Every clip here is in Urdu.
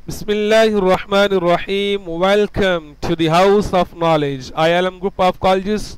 Bismillahirrahmanirrahim. Welcome to the House of Knowledge. ILM Group of Colleges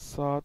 7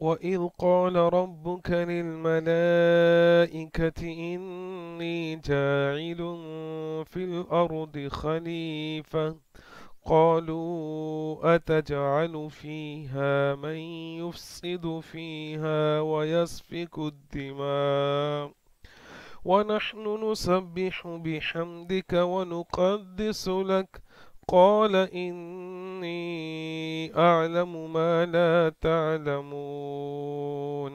وَإِذْ قَالَ رَبُّكَ لِلْمَلَائِكَةِ إِنِّي جَاعِلٌ فِي الْأَرْضِ خَلِيفَةً قالوا أتجعل فيها من يفسد فيها ويسفك الدماء ونحن نسبح بحمدك ونقدس لك قال إني أعلم ما لا تعلمون۔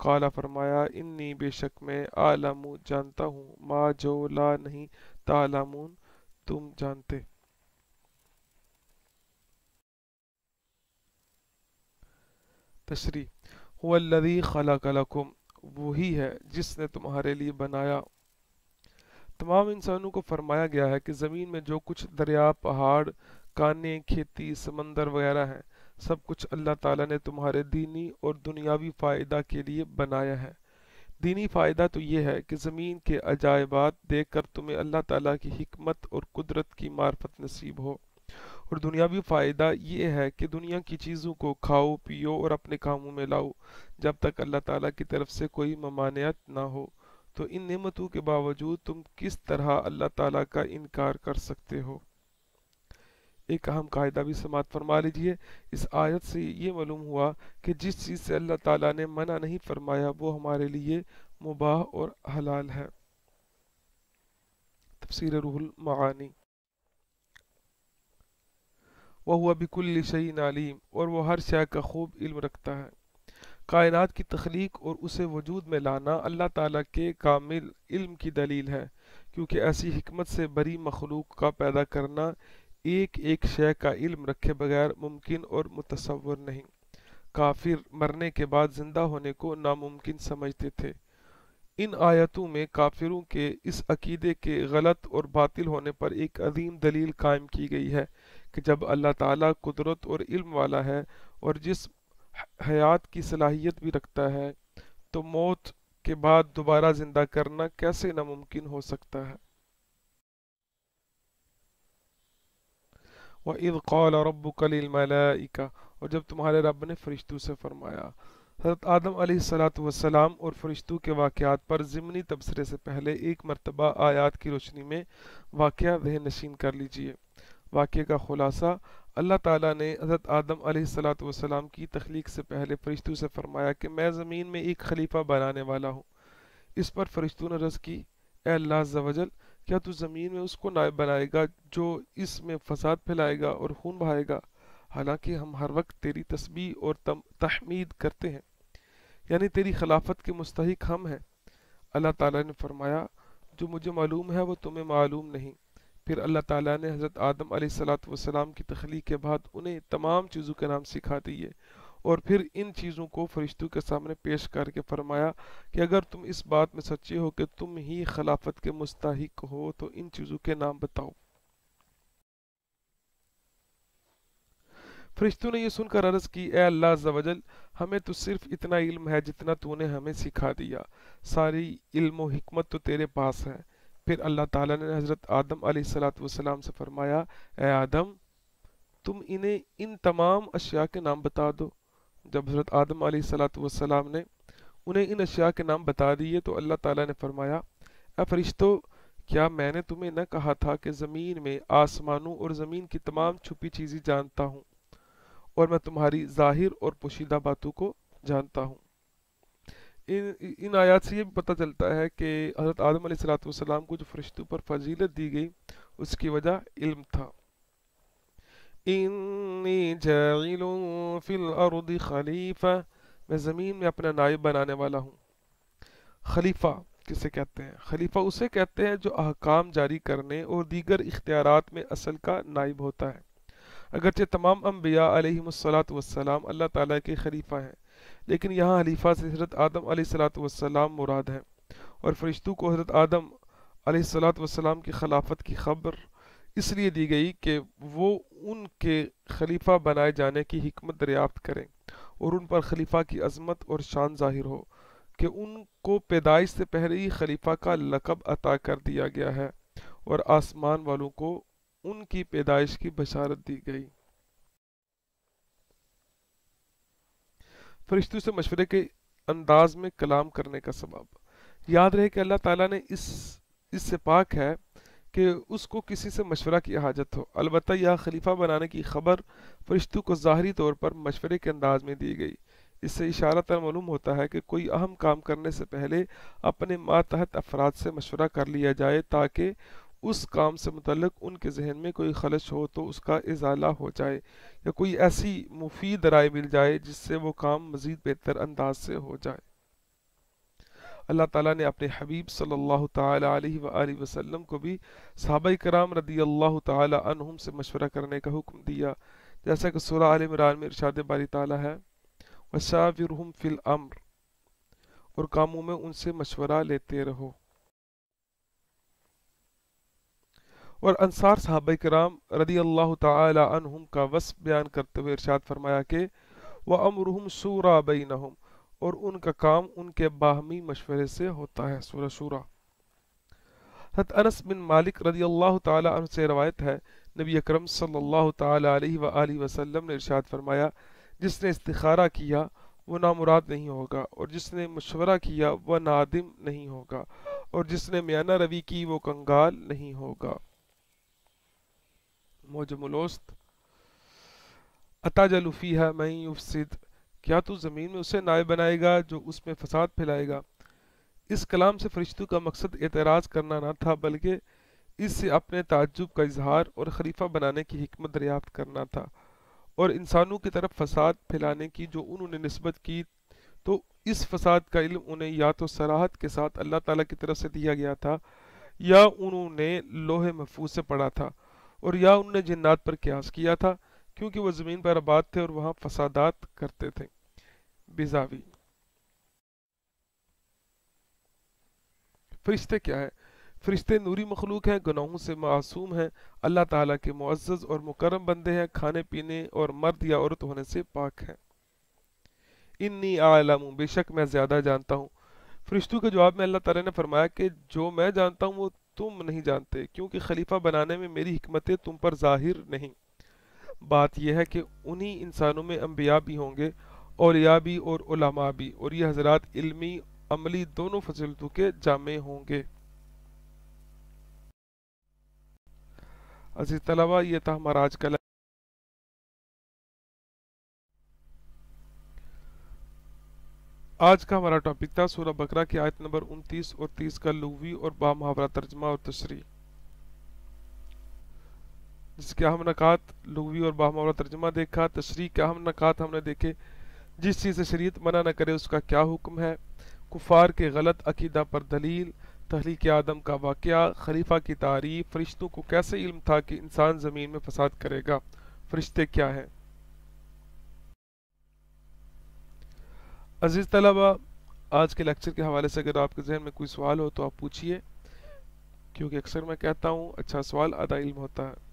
قال فرمایا انی بے شک میں عالم جانتا ہوں ما جو لا نہیں تعلمون تم جانتے۔ تشریح هو الذی خلق لکم، وہی ہے جس نے تمہارے لیے بنایا۔ تمام انسانوں کو فرمایا گیا ہے کہ زمین میں جو کچھ دریا، پہاڑ، کانیں، کھیتی، سمندر وغیرہ ہیں، سب کچھ اللہ تعالیٰ نے تمہارے دینی اور دنیاوی فائدہ کے لیے بنایا ہے۔ دینی فائدہ تو یہ ہے کہ زمین کے عجائبات دیکھ کر تمہیں اللہ تعالیٰ کی حکمت اور قدرت کی معرفت نصیب ہو، اور دنیاوی فائدہ یہ ہے کہ دنیا کی چیزوں کو کھاؤ پیو اور اپنے کاموں میں لاؤ جب تک اللہ تعالیٰ کی طرف سے کوئی ممانعت نہ ہو۔ تو ان نعمتوں کے باوجود تم کس طرح اللہ تعالیٰ کا انکار کر سکتے ہو؟ ایک اہم قاعدہ بھی سماعت فرما لیجئے۔ اس آیت سے یہ معلوم ہوا کہ جس چیز سے اللہ تعالیٰ نے منع نہیں فرمایا وہ ہمارے لیے مباح اور حلال ہے۔ تفسیر روح المعانی۔ وَهُوَ بِكُلِّ شَيْءٍ عَلِيمٌ، اور وہ ہر شے کا خوب علم رکھتا ہے۔ کائنات کی تخلیق اور اسے وجود میں لانا اللہ تعالیٰ کے کامل علم کی دلیل ہے، کیونکہ ایسی حکمت سے بری مخلوق کا پیدا کرنا ایک ایک شے کا علم رکھے بغیر ممکن اور متصور نہیں۔ کافر مرنے کے بعد زندہ ہونے کو ناممکن سمجھتے تھے۔ ان آیتوں میں کافروں کے اس عقیدے کے غلط اور باطل ہونے پر ایک عظیم دلیل قائم کی گئی ہے کہ جب اللہ تعالیٰ قدرت اور علم والا ہے اور جس حیات کی صلاحیت بھی رکھتا ہے، تو موت کے بعد دوبارہ زندہ کرنا کیسے ناممکن ہو سکتا ہے؟ وَإِذْ قَالَ رَبُّكَ لِلْمَلَائِكَةِ، اور جب تمہارے رب نے فرشتوں سے فرمایا۔ حضرت آدم علیہ السلام اور فرشتوں کے واقعات پر ضمنی تبصرے سے پہلے ایک مرتبہ آیات کی روشنی میں واقعہ ذہن نشین کر لیجئے۔ واقعے کا خلاصہ، اللہ تعالیٰ نے حضرت آدم علیہ السلام کی تخلیق سے پہلے فرشتوں سے فرمایا کہ میں زمین میں ایک خلیفہ بنانے والا ہوں۔ اس پر فرشتوں نے عرض کی، اے اللہ عز و جل، کیا تو زمین میں اس کو نائب بنائے گا جو اس میں فساد پھیلائے گا اور خون بہائے گا، حالانکہ ہم ہر وقت تیری تسبیح اور تحمید کرتے ہیں، یعنی تیری خلافت کے مستحق ہم ہیں۔ اللہ تعالیٰ نے فرمایا، جو مجھے معلوم ہے وہ تمہیں معلوم نہیں۔ پھر اللہ تعالیٰ نے حضرت آدم علیہ السلام کی تخلیق کے بعد انہیں تمام چیزوں کے نام سکھا دیے، اور پھر ان چیزوں کو فرشتوں کے سامنے پیش کر کے فرمایا کہ اگر تم اس بات میں سچے ہو کہ تم ہی خلافت کے مستحق ہو تو ان چیزوں کے نام بتاؤ۔ فرشتوں نے یہ سن کر عرض کی، اے اللہ عز و جل، ہمیں تو صرف اتنا علم ہے جتنا تو نے ہمیں سکھا دیا، ساری علم و حکمت تو تیرے پاس ہے۔ پھر اللہ تعالیٰ نے حضرت آدم علیہ السلام سے فرمایا، اے آدم، تم انہیں ان تمام اشیاء کے نام بتا دو۔ جب حضرت آدم علیہ السلام نے انہیں ان اشیاء کے نام بتا دیے تو اللہ تعالیٰ نے فرمایا، اے فرشتو، کیا میں نے تمہیں نہ کہا تھا کہ زمین میں، آسمانوں اور زمین کی تمام چھپی چیزیں جانتا ہوں، اور میں تمہاری ظاہر اور پوشیدہ باتوں کو جانتا ہوں۔ ان آیات سے یہ بھی پتہ چلتا ہے کہ حضرت آدم علیہ السلام کو جو فرشتوں پر فضیلت دی گئی اس کی وجہ علم تھا۔ انی جاعل فی الارض خلیفہ، میں زمین میں اپنا نائب بنانے والا ہوں۔ خلیفہ کسے کہتے ہیں؟ خلیفہ اسے کہتے ہیں جو احکام جاری کرنے اور دیگر اختیارات میں اصل کا نائب ہوتا ہے۔ اگرچہ تمام انبیاء علیہم السلام اللہ تعالیٰ کے خلیفہ ہیں، لیکن یہاں خلیفہ سے حضرت آدم علیہ السلام مراد ہے، اور فرشتوں کو حضرت آدم علیہ السلام کی خلافت کی خبر اس لیے دی گئی کہ وہ ان کے خلیفہ بنائے جانے کی حکمت دریافت کریں اور ان پر خلیفہ کی عظمت اور شان ظاہر ہو کہ ان کو پیدائش سے پہلے ہی خلیفہ کا لقب عطا کر دیا گیا ہے، اور آسمان والوں کو ان کی پیدائش کی بشارت دی گئی۔ فرشتوں سے مشورے کے انداز میں کلام کرنے کا سبب، یاد رہے کہ اللہ تعالیٰ نے اس سے پاک ہے کہ اس کو کسی سے مشورہ کی حاجت ہو۔ البتہ یہ خلیفہ بنانے کی خبر فرشتوں کو ظاہری طور پر مشورے کے انداز میں دی گئی۔ اس سے اشارتاً معلوم ہوتا ہے کہ کوئی اہم کام کرنے سے پہلے اپنے ماتحت افراد سے مشورہ کر لیا جائے تاکہ اس کام سے متعلق ان کے ذہن میں کوئی خلش ہو تو اس کا ازالہ ہو جائے، یا کوئی ایسی مفید رائے مل جائے جس سے وہ کام مزید بہتر انداز سے ہو جائے۔ اللہ تعالیٰ نے اپنے حبیب صلی اللہ تعالی علیہ وآلہ وسلم کو بھی صحابہ کرام رضی اللہ تعالی عنہم سے مشورہ کرنے کا حکم دیا، جیسا کہ سورہ آل عمران میں ارشاد باری تعالیٰ ہے وَشَاوِرْهُمْ فِي الْأَمْرِ، اور کاموں میں ان سے مشورہ لیتے رہو۔ اور انصار صحابہ کرام رضی اللہ تعالی عنہم کا وصف بیان کرتے ہوئے ارشاد فرمایا کہ وَأَمْرُهُمْ شُورَى بَيْنَهُمْ، اور ان کا کام ان کے باہمی مشورے سے ہوتا ہے۔ سورہ شورى۔ حضرت انس بن مالک رضی اللہ تعالی عنہ سے روایت ہے، نبی اکرم صلی اللہ تعالی علیہ وآلہ وسلم نے ارشاد فرمایا جس نے استخارہ کیا وہ نامراد نہیں ہوگا، اور جس نے مشورہ کیا وہ نادم نہیں ہوگا، اور جس نے میانہ روی کی وہ کنگال نہیں ہوگا۔ موجم الوسط اتجعل فیہا من یفسد، کیا تو زمین میں اسے نائب بنائے گا جو اس میں فساد پھیلائے گا؟ اس کلام سے فرشتوں کا مقصد اعتراض کرنا نہ تھا، بلکہ اس سے اپنے تعجب کا اظہار اور خلیفہ بنانے کی حکمت دریافت کرنا تھا، اور انسانوں کی طرف فساد پھیلانے کی جو انہوں نے نسبت کی تو اس فساد کا علم انہیں یا تو صراحت کے ساتھ اللہ تعالیٰ کی طرف سے دیا گیا تھا، یا انہوں نے لوح محفوظ سے پڑھا تھا، اور یا انہوں نے جنات پر قیاس کیا تھا، کیونکہ وہ زمین پر آباد تھے اور وہاں فسادات کرتے تھے۔ بیزاوی۔ فرشتے کیا ہے؟ فرشتے نوری مخلوق ہیں، گناہوں سے معصوم ہیں، اللہ تعالیٰ کے معزز اور مکرم بندے ہیں، کھانے پینے اور مرد یا عورت ہونے سے پاک ہیں۔ انی اعلم، بے شک میں زیادہ جانتا ہوں۔ فرشتوں کے جواب میں اللہ تعالیٰ نے فرمایا کہ جو میں جانتا ہوں وہ تم نہیں جانتے، کیونکہ خلیفہ بنانے میں میری حکمتیں تم پر ظاہر نہیں۔ بات یہ ہے کہ انہی انسانوں میں انبیاء بھی ہوں گے، اولیاء بھی اور علماء بھی، اور یہ حضرات علمی عملی دونوں فضیلتوں کے جامع ہوں گے۔ عزیز طلبہ، یہ تھا ہمارا آج کا ہمارا ٹاپک تھا سورہ بقرہ کی آیت نمبر 29 اور 30 کا لغوی اور با محاورہ ترجمہ اور تشریح، جس کے اہم نکات لغوی اور با محاورہ ترجمہ دیکھا، تشریح کے اہم نکات ہم نے دیکھے، جس چیز سے شریعت منع نہ کرے اس کا کیا حکم ہے، کفار کے غلط عقیدہ پر دلیل، تخلیق آدم کا واقعہ، خلیفہ کی تعریف، فرشتوں کو کیسے علم تھا کہ انسان زمین میں فساد کرے گا، فرشتے کیا ہیں۔ عزیز طلبہ، آج کے لیکچر کے حوالے سے اگر آپ کے ذہن میں کوئی سوال ہو تو آپ پوچھئے، کیونکہ اکثر میں کہتا ہوں اچھا سوال آدھا علم ہوتا ہے۔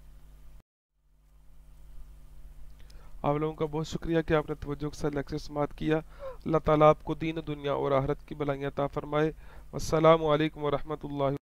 آپ لوگوں کا بہت شکریہ کہ آپ نے توجہ کے ساتھ لیکچر سماعت کیا۔ اللہ تعالیٰ آپ کو دین و دنیا اور آخرت کی بھلائیاں عطا فرمائے۔ والسلام علیکم ورحمۃ اللہ۔